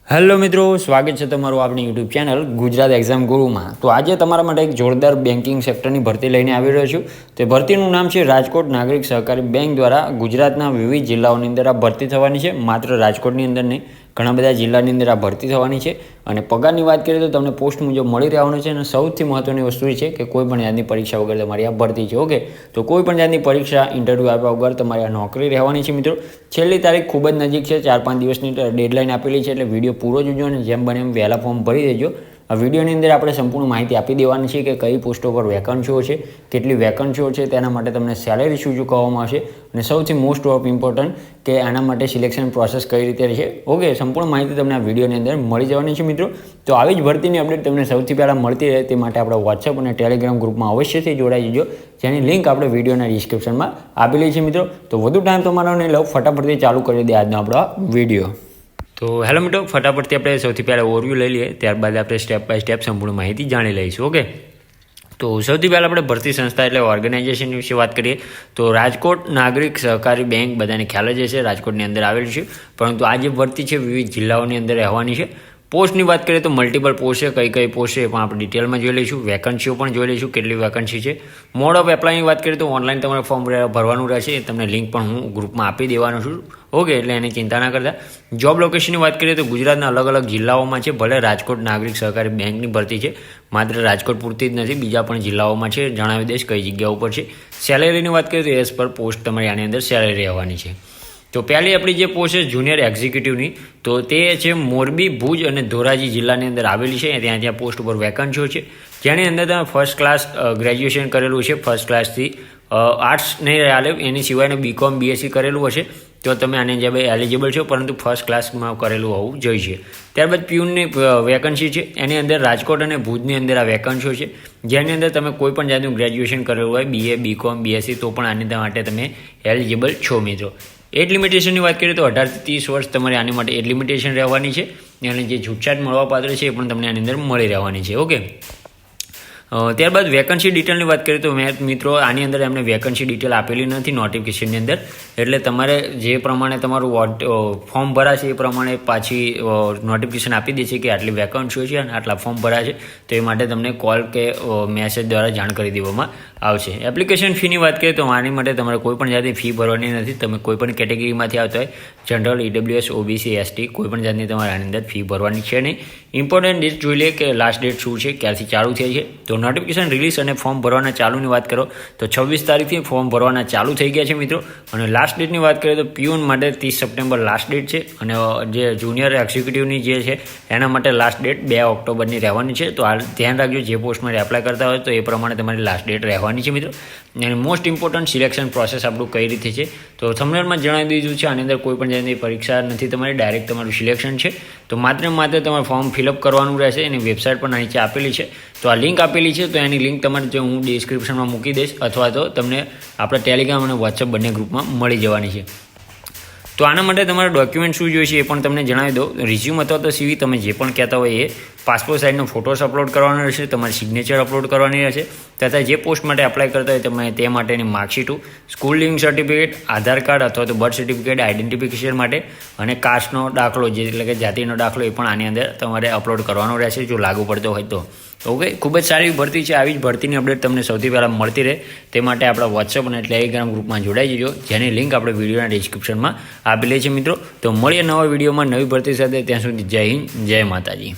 Hello મિત્રો, સ્વાગત છે તમારું આપણી યુટ્યુબ ચેનલ ગુજરાત એક્ઝામ ગુરુમાં। તો આજે તમારા માટે એક જોરદાર બેન્કિંગ સેક્ટરની ભરતી લઈને આવી રહ્યો છું। તે ભરતીનું નામ છે રાજકોટ નાગરિક સહકારી બેંક દ્વારા ગુજરાતના વિવિધ જિલ્લાઓની અંદર આ ભરતી થવાની છે। માત્ર રાજકોટની અંદર નહીં, ઘણા બધા જિલ્લાની અંદર આ ભરતી થવાની છે। અને પગારની વાત કરીએ તો તમને પોસ્ટ મુજબ મળી રહેવાનો છે। અને સૌથી મહત્ત્વની વસ્તુ એ છે કે કોઈ પણ જાતની પરીક્ષા વગર તમારી આ ભરતી છે। ઓકે, તો કોઈ પણ જાતની પરીક્ષા ઇન્ટરવ્યૂ આપ્યા વગર તમારી આ નોકરી રહેવાની છે મિત્રો। છેલ્લી તારીખ ખૂબ જ નજીક છે, 4-5 દિવસની ડેડલાઇન આપેલી છે, એટલે વિડીયો પૂરો જોજો અને જેમ બને એમ વહેલા ફોર્મ ભરી દેજો। આ વિડીયોની અંદર આપણે સંપૂર્ણ માહિતી આપી દેવાની છે કે કઈ પોસ્ટો પર વેકન્સીઓ છે, કેટલી વેકન્સીઓ છે, તેના માટે તમને સેલેરી શું ચૂકવવામાં આવશે અને સૌથી મોસ્ટ ઓફ ઇમ્પોર્ટન્ટ કે આના માટે સિલેક્શન પ્રોસેસ કઈ રીતે રહેશે। ઓકે, સંપૂર્ણ માહિતી તમને આ વિડીયોની અંદર મળી જવાની છે મિત્રો। તો આવી જ ભરતીની અપડેટ તમને સૌથી પહેલાં મળતી રહે તે માટે આપણે વોટ્સઅપ અને ટેલિગ્રામ ગ્રુપમાં અવશ્યથી જોડાઈ જજો, જેની લિંક આપણે વિડીયોના ડિસ્ક્રિપ્શનમાં આપેલી છે મિત્રો। તો વધુ ટાઈમ તમારો નહીં લઉં, ફટાફટથી ચાલુ કરી દે આજનો આપણો વિડીયો। તો હેલો મિત્રો, ફટાફટથી આપણે સૌથી પહેલાં ઓવરવ્યૂ લઈ લઈએ, ત્યારબાદ આપણે સ્ટેપ બાય સ્ટેપ સંપૂર્ણ માહિતી જાણી લઈશું। ઓકે, તો સૌથી પહેલાં આપણે ભરતી સંસ્થા એટલે ઓર્ગેનાઇઝેશન વિશે વાત કરીએ તો રાજકોટ નાગરિક સહકારી બેંક બધાને ખ્યાલ જ હશે, રાજકોટની અંદર આવેલું છે। પરંતુ આ જે ભરતી છે વિવિધ જિલ્લાઓની અંદર રહેવાની છે। પોસ્ટની વાત કરીએ તો મલ્ટિપલ પોસ્ટ છે, કઈ પોસ્ટ છે એ પણ આપણે ડિટેલમાં જોઈ લઈશું। વેકન્સીઓ પણ જોઈ લઈશું, કેટલી વેકન્સી છે। મોડ ઓફ એપ્લાયની વાત કરીએ તો ઓનલાઈન તમારે ફોર્મ ભરવાનું રહેશે, તમને લિંક પણ હું ગ્રુપમાં આપી દેવાનો છું। ઓકે, એટલે એની ચિંતા ના કરતા। જોબ લોકેશનની વાત કરીએ તો ગુજરાતના અલગ અલગ જિલ્લાઓમાં છે। ભલે રાજકોટ નાગરિક સહકારી બેંકની ભરતી છે, માત્ર રાજકોટ પૂરતી જ નથી, બીજા પણ જિલ્લાઓમાં છે, જણાવી દઈશ કઈ જગ્યા ઉપર છે। સેલેરીની વાત કરીએ તો એઝ પર પોસ્ટ તમારી આની અંદર સેલેરી રહેવાની છે। તો પહેલી આપણી જે પોસ્ટ છે જુનિયર એક્ઝિક્યુટિવની, તો તે છે મોરબી, ભુજ અને ધોરાજી જિલ્લાની અંદર આવેલી છે। ત્યાં પોસ્ટ ઉપર વેકન્સીઓ છે, જેની અંદર તમે ફર્સ્ટ ક્લાસ ગ્રેજ્યુએશન કરેલું છે, ફર્સ્ટ ક્લાસથી આર્ટ્સ નહીં ચાલે, એની સિવાયનું BCom BSc કરેલું હશે તો તમે આની જે એલિજિબલ છો, પરંતુ ફર્સ્ટ ક્લાસમાં કરેલું હોવું જોઈએ। ત્યારબાદ પ્યુનની વેકન્સી છે, એની અંદર રાજકોટ અને ભુજની અંદર આ વેકન્સીઓ છે, જેની અંદર તમે કોઈ પણ જાતનું ગ્રેજ્યુએશન કરેલું હોય, BA BCom BSc, તો પણ આની માટે તમે એલિજિબલ છો મિત્રો। એજ લિમિટેશનની વાત કરીએ તો 18 થી 30 વર્ષ તમારે આની માટે એજ લિમિટેશન રહેવાની છે, અને જે છૂટછાટ મળવાપાત્ર છે એ પણ તમને આની અંદર મળી રહેવાની છે। ઓકે, ત્યારબાદ વેકન્સી ડિટેલની વાત કરીએ તો મિત્રો આની અંદર એમને વેકન્સી ડિટેલ આપેલી નથી નોટિફિકેશનની અંદર, એટલે તમારે જે પ્રમાણે તમારું ફોર્મ ભરાશે એ પ્રમાણે પાછી નોટિફિકેશન આપી દે છે કે આટલી વેકન્સીઓ છે અને આટલા ફોર્મ ભરાશે, તો એ માટે તમને કોલ કે મેસેજ દ્વારા જાણ કરી દેવામાં આવશે। એપ્લિકેશન ફીની વાત કરીએ તો આની માટે તમારે કોઈ પણ જાતની ફી ભરવાની નથી। તમે કોઈ પણ કેટેગરીમાંથી આવતા હોય, જનરલ, EWS, OBC, ST, કોઈ પણ જાતની તમારે આની અંદર ફી ભરવાની છે નહીં। ઇમ્પોર્ટન્ટ ડેટ જોઈ લે કે લાસ્ટ ડેટ શું છે, ક્યારથી ચાલુ થઈ છે। તો નોટિફિકેશન રિલીઝ અને ફોર્મ ભરવાના ચાલુની વાત કરો તો 26 તારીખથી ફોર્મ ભરવાના ચાલુ થઈ ગયા છે મિત્રો। અને લાસ્ટ ડેટની વાત કરીએ તો પ્યુન માટે 30 સપ્ટેમ્બર લાસ્ટ ડેટ છે, અને જે જુનિયર એક્ઝિક્યુટિવની જે છે એના માટે લાસ્ટ ડેટ 2 ઓક્ટોબરની રહેવાની છે। તો આ ધ્યાન રાખજો, જે પોસ્ટ માટે એપ્લાય કરતા હોય તો એ પ્રમાણે તમારી લાસ્ટ ડેટ રહેવાની છે મિત્રો। અને મોસ્ટ ઇમ્પોર્ટન્ટ સિલેક્શન પ્રોસેસ આપણું કઈ રીતે છે તો થંબનેલમાં જણાવી દીધું છે, આની અંદર કોઈ પણ જાતની પરીક્ષા નથી તમારી, ડાયરેક્ટ તમારું સિલેક્શન છે। તો માત્ર તમારે ફોર્મ ફિલઅપ કરવાનું રહેશે, એની વેબસાઇટ પણ નીચે આપેલી છે, તો આ લિંક આપેલી છે, તો એની લિંક તમારે જો હું ડિસ્ક્રિપ્શનમાં મૂકી દઈશ, અથવા તો તમને આપણા ટેલિગ્રામ અને વોટ્સઅપ બંને ગ્રુપમાં મળી જવાની છે। તો આના માટે તમારા ડોક્યુમેન્ટ શું જોઈએ છે એ પણ તમને જણાવી દો। રિઝ્યુમ અથવા તો CV તમે જે પણ કહેતા હોય એ, પાસપોર્ટ સાઇઝનો ફોટોસ અપલોડ કરવાનો રહેશે, તમારી સિગ્નેચર અપલોડ કરવાની રહેશે, તથા જે પોસ્ટ માટે એપ્લાય કરતા હોય તમે તે માટેની માર્કશીટો, સ્કૂલ લિવિંગ સર્ટિફિકેટ, આધાર કાર્ડ અથવા તો બર્થ સર્ટિફિકેટ આઇડેન્ટિફિકેશન માટે, અને કાસ્ટનો દાખલો એટલે કે જાતિનો દાખલો એ પણ આની અંદર તમારે અપલોડ કરવાનો રહેશે જો લાગુ પડતો હોય તો। ઓકે, ખૂબ જ સારી ભરતી છે। આવી જ ભરતીની અપડેટ તમને સૌથી પહેલાં મળતી રહે તે માટે આપણા વોટ્સઅપ અને ટેલિગ્રામ ગ્રુપમાં જોડાઈ જજો, જેની લિંક આપણે વિડીયોના ડિસ્ક્રિપ્શનમાં આપેલી છે મિત્રો। તો મળીએ નવા વિડીયોમાં નવી ભરતી સાથે, ત્યાં સુધી જય હિન્દ, જય માતાજી।